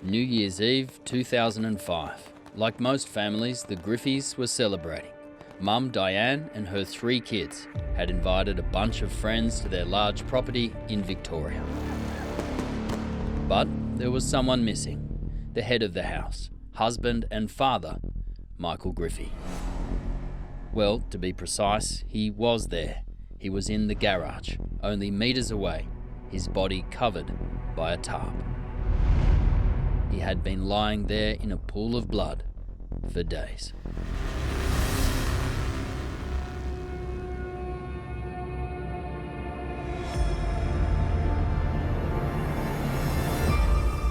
New Year's Eve 2005. Like most families, the Griffeys were celebrating. Mum Diane and her 3 kids had invited a bunch of friends to their large property in Victoria. But there was someone missing. The head of the house, husband and father, Michael Griffey. Well, to be precise, he was there. He was in the garage, only metres away, his body covered by a tarp. He had been lying there in a pool of blood for days.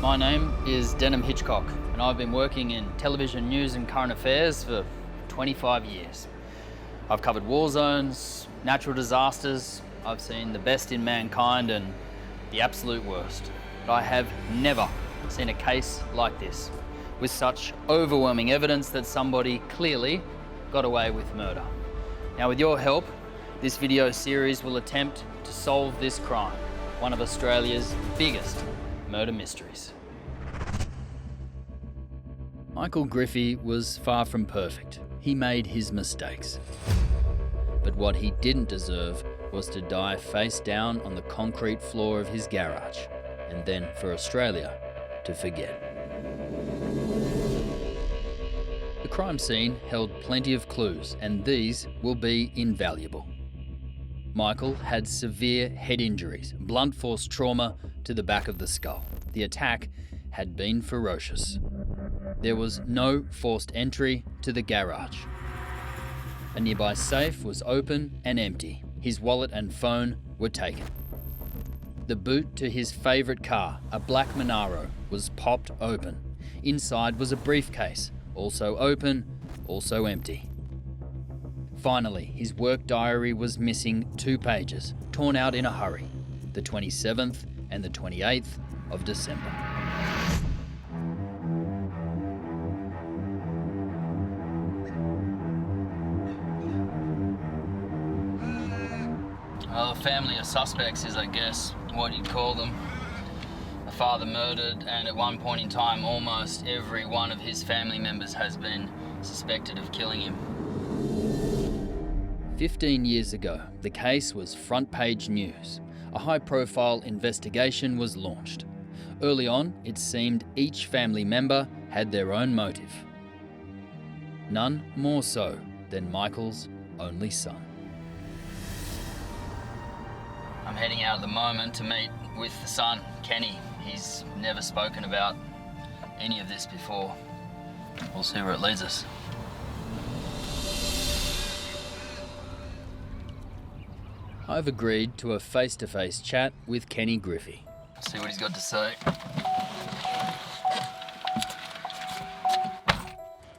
My name is Denham Hitchcock, and I've been working in television news and current affairs for 25 years. I've covered war zones, natural disasters, I've seen the best in mankind and the absolute worst. But I have never seen a case like this, with such overwhelming evidence that somebody clearly got away with murder. Now, with your help, this video series will attempt to solve this crime, one of Australia's biggest murder mysteries. Michael Griffey was far from perfect. He made his mistakes. But what he didn't deserve was to die face down on the concrete floor of his garage, and then for Australia to forget. The crime scene held plenty of clues, and these will be invaluable. Michael had severe head injuries, blunt force trauma to the back of the skull. The attack had been ferocious. There was no forced entry to the garage. A nearby safe was open and empty. His wallet and phone were taken. The boot to his favourite car, a black Monaro, was popped open. Inside was a briefcase, also open, also empty. Finally, his work diary was missing 2 pages, torn out in a hurry, the 27th and the 28th of December. Well, a family of suspects is, I guess, what you'd call them. A father murdered, and at one point in time, almost every one of his family members has been suspected of killing him. 15 years ago, the case was front-page news. A high-profile investigation was launched. Early on, it seemed each family member had their own motive. None more so than Michael's only son. I'm heading out at the moment to meet with the son, Kenny. He's never spoken about any of this before. We'll see where it leads us. I've agreed to a face-to-face chat with Kenny Griffey. Let's see what he's got to say.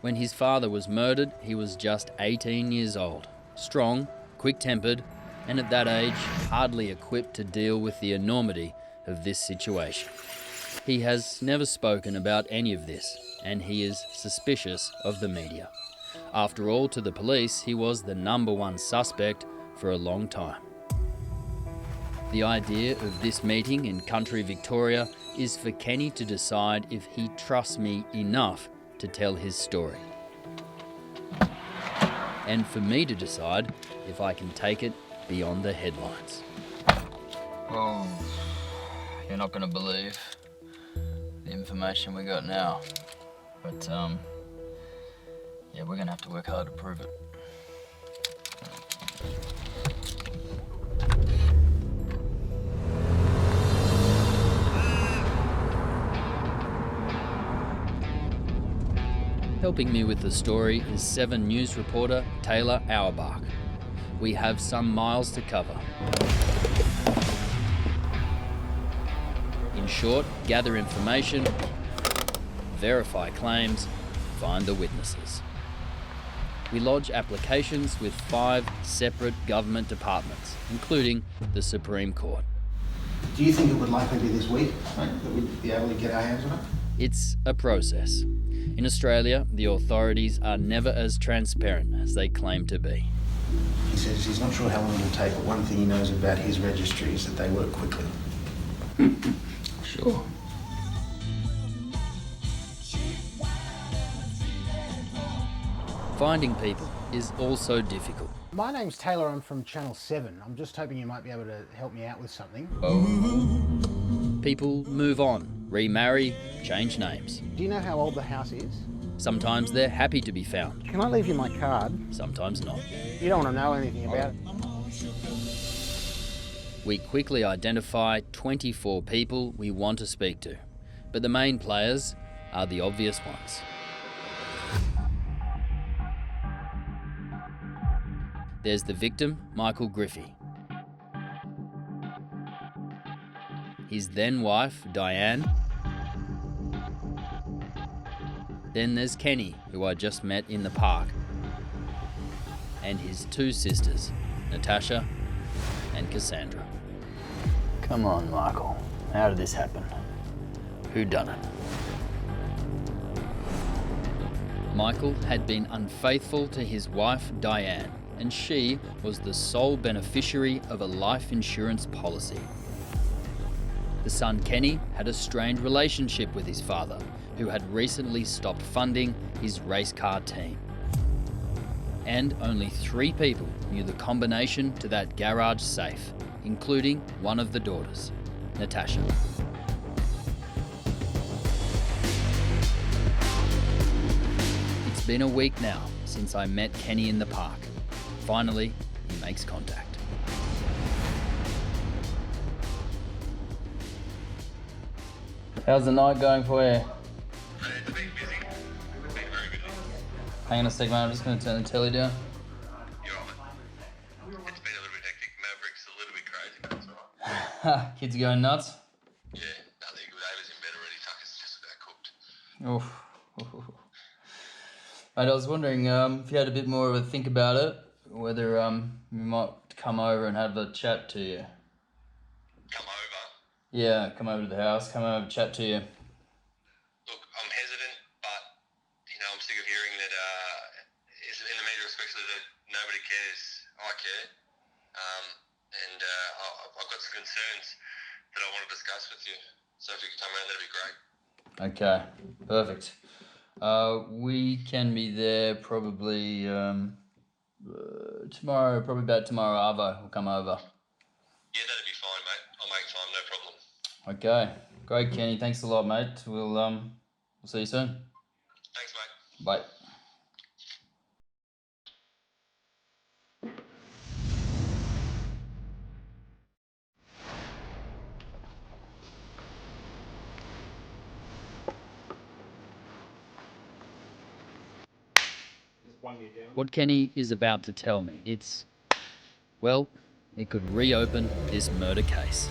When his father was murdered, he was just 18 years old. Strong, quick-tempered, and at that age, hardly equipped to deal with the enormity of this situation. He has never spoken about any of this, and he is suspicious of the media. After all, to the police, he was the #1 suspect for a long time. The idea of this meeting in country Victoria is for Kenny to decide if he trusts me enough to tell his story. And for me to decide if I can take it beyond the headlines. Whoa, you're not going to believe the information we got now. But, yeah, we're going to have to work hard to prove it. Helping me with the story is 7 News reporter Taylor Auerbach. We have some miles to cover. In short, gather information, verify claims, find the witnesses. We lodge applications with 5 separate government departments, including the Supreme Court. Do you think it would likely be this week, right, that we'd be able to get our hands on it? It's a process. In Australia, the authorities are never as transparent as they claim to be. He says he's not sure how long it'll take, but one thing he knows about his registry is that they work quickly. Sure. Finding people is also difficult. My name's Taylor, I'm from Channel 7. I'm just hoping you might be able to help me out with something. People move on, remarry, change names. Do you know how old the house is? Sometimes they're happy to be found, Can I leave you my card? sometimes not. You don't want to know anything about it. We quickly identify 24 people we want to speak to, but the main players are the obvious ones. There's the victim, Michael Griffey. His then wife, Diane. Then there's Kenny, who I just met in the park. And his two sisters, Natasha and Cassandra. Come on, Michael. How did this happen? Who done it? Michael had been unfaithful to his wife, Diane, and she was the sole beneficiary of a life insurance policy. The son Kenny had a strained relationship with his father, who had recently stopped funding his race car team. And only 3 people knew the combination to that garage safe, including one of the daughters, Natasha. It's been a week now since I met Kenny in the park. Finally, he makes contact. How's the night going for you? It's been busy. It's been very busy. Hang on a second, mate. I'm just going to turn the telly down. You're on it. It's been a little bit hectic. Maverick's a little bit crazy, but it's alright. Kids are going nuts. Yeah, nothing good. Ava's in bed already. Tucker's just about cooked. Oof. Mate, I was wondering if you had a bit more of a think about it, whether we might come over and have a chat to you. Come over. Yeah, come over to the house, come over and chat to you. Look, I'm hesitant, but, I'm sick of hearing that it's in the media especially that nobody cares. I care. And I've got some concerns that I want to discuss with you. So if you could come around, that'd be great. Okay, perfect. We can be there probably tomorrow, probably about tomorrow. Arvo will come over. Yeah, that'd be fine, mate. I'll make time, no problem. Okay, great, Kenny. Thanks a lot, mate. We'll see you soon. Thanks, mate. Bye. What Kenny is about to tell me, it could reopen this murder case.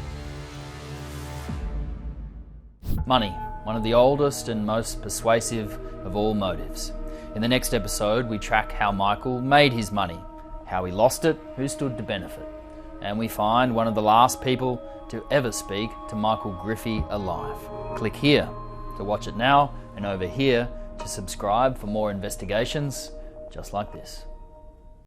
Money, one of the oldest and most persuasive of all motives. In the next episode, we track how Michael made his money, how he lost it, who stood to benefit. And we find one of the last people to ever speak to Michael Griffey alive. Click here to watch it now, and over here to subscribe for more investigations just like this.